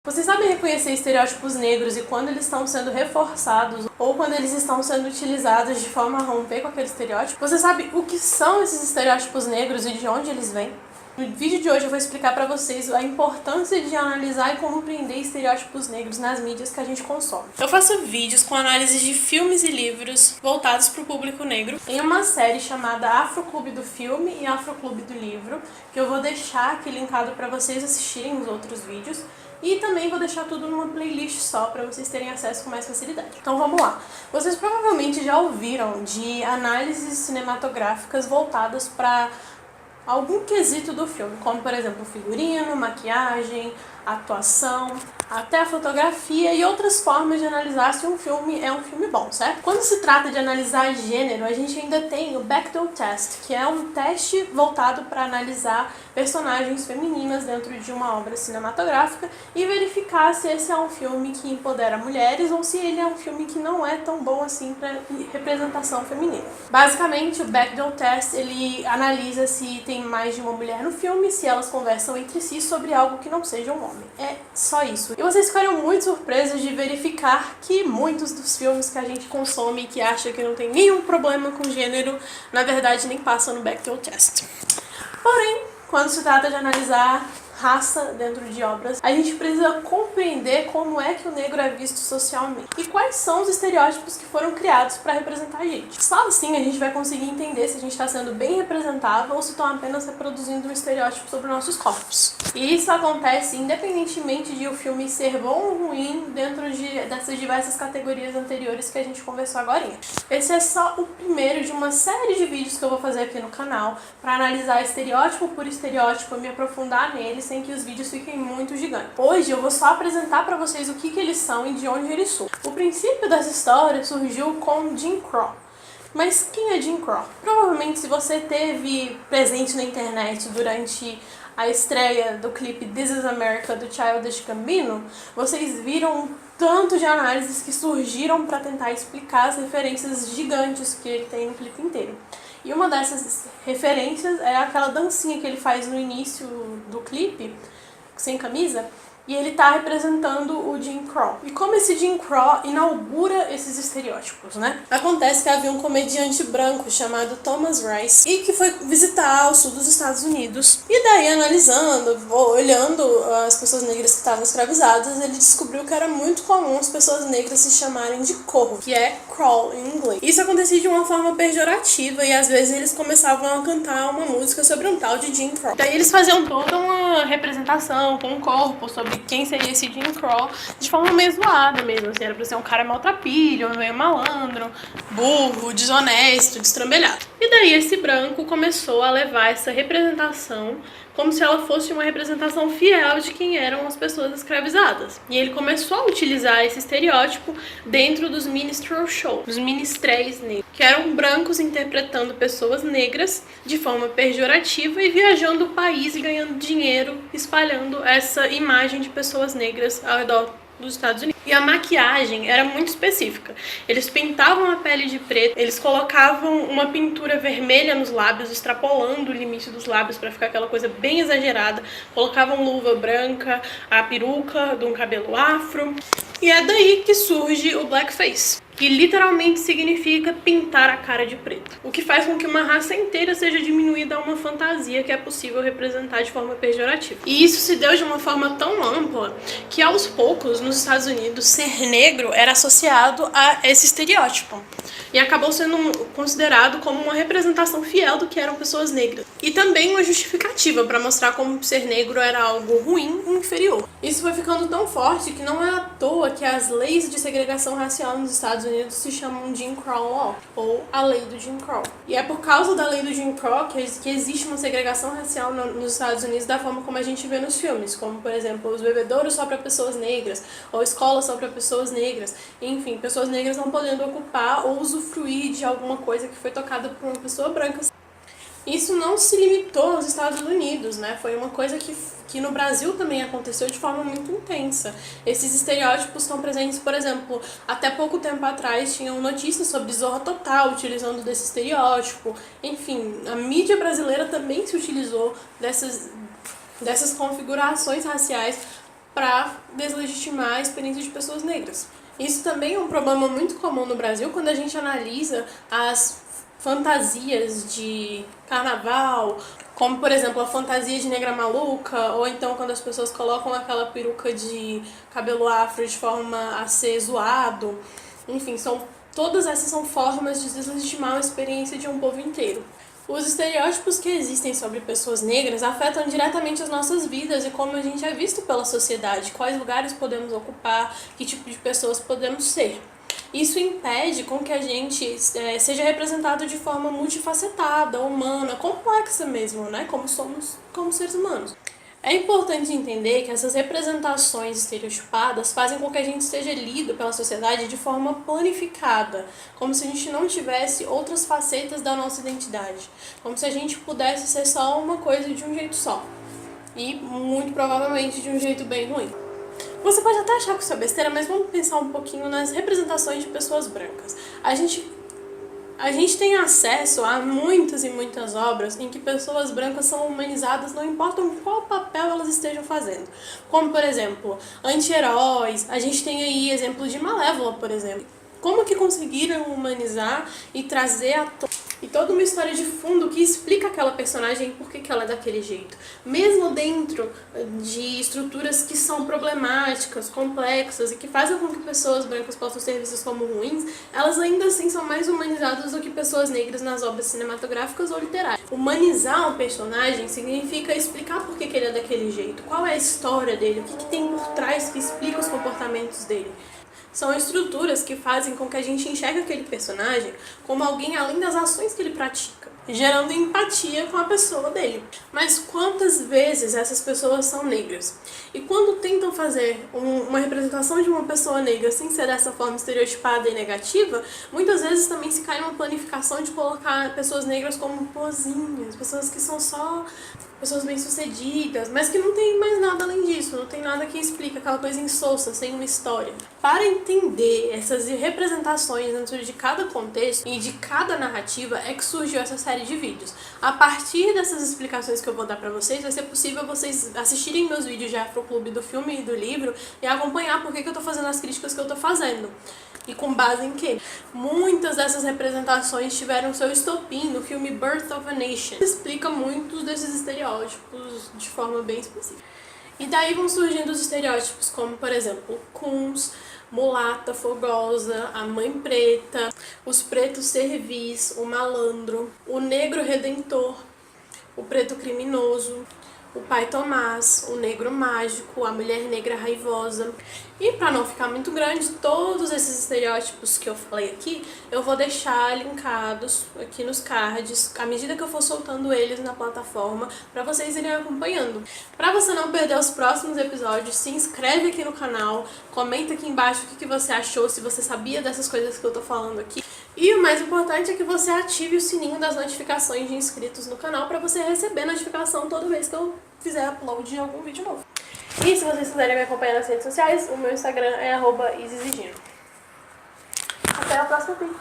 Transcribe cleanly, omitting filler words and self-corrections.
Vocês sabem reconhecer estereótipos negros e quando eles estão sendo reforçados ou quando eles estão sendo utilizados de forma a romper com aquele estereótipo? Você sabe o que são esses estereótipos negros e de onde eles vêm? No vídeo de hoje eu vou explicar para vocês a importância de analisar e compreender estereótipos negros nas mídias que a gente consome. Eu faço vídeos com análises de filmes e livros voltados para o público negro em uma série chamada Afro Clube do Filme e Afro Clube do Livro, que eu vou deixar aqui linkado para vocês assistirem os outros vídeos. E também vou deixar tudo numa playlist só para vocês terem acesso com mais facilidade. Então vamos lá. Vocês provavelmente já ouviram de análises cinematográficas voltadas para algum quesito do filme, como por exemplo figurino, maquiagem, atuação, até a fotografia e outras formas de analisar se um filme é um filme bom, certo? Quando se trata de analisar gênero, a gente ainda tem o Bechdel Test, que é um teste voltado para analisar personagens femininas dentro de uma obra cinematográfica e verificar se esse é um filme que empodera mulheres ou se ele é um filme que não é tão bom assim para representação feminina. Basicamente, o Bechdel Test, ele analisa se tem mais de uma mulher no filme, se elas conversam entre si sobre algo que não seja um homem. É só isso. E vocês ficariam muito surpresos de verificar que muitos dos filmes que a gente consome e que acha que não tem nenhum problema com gênero, na verdade nem passam no Bechdel Test. Porém, quando se trata de analisar raça dentro de obras, a gente precisa compreender como é que o negro é visto socialmente e quais são os estereótipos que foram criados para representar a gente. Só assim a gente vai conseguir entender se a gente está sendo bem representado ou se estão apenas reproduzindo um estereótipo sobre nossos corpos. E isso acontece independentemente de o filme ser bom ou ruim dentro dessas diversas categorias anteriores que a gente conversou agora. Esse é só o primeiro de uma série de vídeos que eu vou fazer aqui no canal para analisar estereótipo por estereótipo e me aprofundar neles sem que os vídeos fiquem muito gigantes. Hoje eu vou só apresentar para vocês o que eles são e de onde eles surgem. O princípio dessa história surgiu com Jim Crow. Mas quem é Jim Crow? Provavelmente se você teve presente na internet durante a estreia do clipe This Is America do Childish Gambino, vocês viram tanto de análises que surgiram para tentar explicar as referências gigantes que ele tem no clipe inteiro. E uma dessas referências é aquela dancinha que ele faz no início do clipe, sem camisa, e ele tá representando o Jim Crow. E como esse Jim Crow inaugura esses estereótipos, né? Acontece que havia um comediante branco chamado Thomas Rice e que foi visitar o sul dos Estados Unidos. E daí, analisando, olhando as pessoas negras que estavam escravizadas, ele descobriu que era muito comum as pessoas negras se chamarem de corvo, que é crow em inglês. Isso acontecia de uma forma pejorativa e às vezes eles começavam a cantar uma música sobre um tal de Jim Crow. Daí eles faziam toda uma representação com um corpo sobre quem seria esse Jim Crow de forma meio zoada mesmo, assim, era pra ser um cara maltrapilho, meio malandro, burro, desonesto, destrambelhado. E daí esse branco começou a levar essa representação como se ela fosse uma representação fiel de quem eram as pessoas escravizadas. E ele começou a utilizar esse estereótipo dentro dos minstrel shows, dos ministréis negros, que eram brancos interpretando pessoas negras de forma pejorativa e viajando o país e ganhando dinheiro, espalhando essa imagem de pessoas negras ao redor dos Estados Unidos. E a maquiagem era muito específica. Eles pintavam a pele de preto, eles colocavam uma pintura vermelha nos lábios, extrapolando o limite dos lábios para ficar aquela coisa bem exagerada, colocavam luva branca, a peruca de um cabelo afro. E é daí que surge o blackface, que literalmente significa pintar a cara de preto, o que faz com que uma raça inteira seja diminuída a uma fantasia que é possível representar de forma pejorativa. E isso se deu de uma forma tão ampla que aos poucos, nos Estados Unidos, ser negro era associado a esse estereótipo e acabou sendo considerado como uma representação fiel do que eram pessoas negras e também uma justificativa para mostrar como ser negro era algo ruim e inferior. Isso foi ficando tão forte que não é à toa que as leis de segregação racial nos Estados Unidos se chamam Jim Crow Law, ou a lei do Jim Crow. E é por causa da lei do Jim Crow que existe uma segregação racial nos Estados Unidos da forma como a gente vê nos filmes, como por exemplo os bebedouros só para pessoas negras, ou escolas só para pessoas negras, enfim, pessoas negras não podendo ocupar ou usufruir de alguma coisa que foi tocada por uma pessoa branca. Isso não se limitou aos Estados Unidos, né? Foi uma coisa que no Brasil também aconteceu de forma muito intensa. Esses estereótipos estão presentes, por exemplo, até pouco tempo atrás tinham notícias sobre Zorra Total utilizando desse estereótipo. Enfim, a mídia brasileira também se utilizou dessas configurações raciais para deslegitimar a experiência de pessoas negras. Isso também é um problema muito comum no Brasil quando a gente analisa as fantasias de carnaval, como por exemplo a fantasia de negra maluca, ou então quando as pessoas colocam aquela peruca de cabelo afro de forma a ser zoado. Enfim, todas essas são formas de deslegitimar a experiência de um povo inteiro. Os estereótipos que existem sobre pessoas negras afetam diretamente as nossas vidas e como a gente é visto pela sociedade, quais lugares podemos ocupar, que tipo de pessoas podemos ser. Isso impede com que a gente seja representado de forma multifacetada, humana, complexa mesmo, né? Como somos como seres humanos. É importante entender que essas representações estereotipadas fazem com que a gente seja lido pela sociedade de forma planificada, como se a gente não tivesse outras facetas da nossa identidade, como se a gente pudesse ser só uma coisa de um jeito só, e muito provavelmente de um jeito bem ruim. Você pode até achar que isso é besteira, mas vamos pensar um pouquinho nas representações de pessoas brancas. A gente tem acesso a muitas e muitas obras em que pessoas brancas são humanizadas, não importa qual papel elas estejam fazendo. Como, por exemplo, anti-heróis, a gente tem aí exemplo de Malévola, por exemplo. Como que conseguiram humanizar e trazer e toda uma história de fundo que explica aquela personagem e por que ela é daquele jeito. Mesmo dentro de estruturas que são problemáticas, complexas e que fazem com que pessoas brancas possam ser vistas como ruins, elas ainda assim são mais humanizadas do que pessoas negras nas obras cinematográficas ou literárias. Humanizar um personagem significa explicar por que ele é daquele jeito, qual é a história dele, o que tem por trás que explica os comportamentos dele. São estruturas que fazem com que a gente enxergue aquele personagem como alguém além das ações que ele pratica, gerando empatia com a pessoa dele. Mas quantas vezes essas pessoas são negras? E quando tentam fazer uma representação de uma pessoa negra sem ser dessa forma estereotipada e negativa, muitas vezes também se cai numa planificação de colocar pessoas negras como boazinhas, pessoas que são só pessoas bem-sucedidas, mas que não tem mais nada além disso, não tem nada que explique, aquela coisa insossa, sem uma história. Para entender essas representações dentro de cada contexto e de cada narrativa é que surgiu essa série de vídeos. A partir dessas explicações que eu vou dar pra vocês, vai ser possível vocês assistirem meus vídeos de Afroclube do filme e do livro e acompanhar por que eu tô fazendo as críticas que eu tô fazendo. E com base em quê? Muitas dessas representações tiveram seu estopim no filme Birth of a Nation. Explica muitos desses estereótipos de forma bem específica. E daí vão surgindo os estereótipos como, por exemplo, Kunz, mulata, fogosa, a mãe preta, os pretos servis, o malandro, o negro redentor, o preto criminoso, o pai Tomás, o negro mágico, a mulher negra raivosa. E para não ficar muito grande, todos esses estereótipos que eu falei aqui, eu vou deixar linkados aqui nos cards, à medida que eu for soltando eles na plataforma, para vocês irem acompanhando. Para você não perder os próximos episódios, se inscreve aqui no canal, comenta aqui embaixo o que você achou, se você sabia dessas coisas que eu tô falando aqui. E o mais importante é que você ative o sininho das notificações de inscritos no canal para você receber notificação toda vez que eu fizer upload de algum vídeo novo. E se vocês quiserem me acompanhar nas redes sociais, o meu Instagram é @isizigino. Até o próximo vídeo.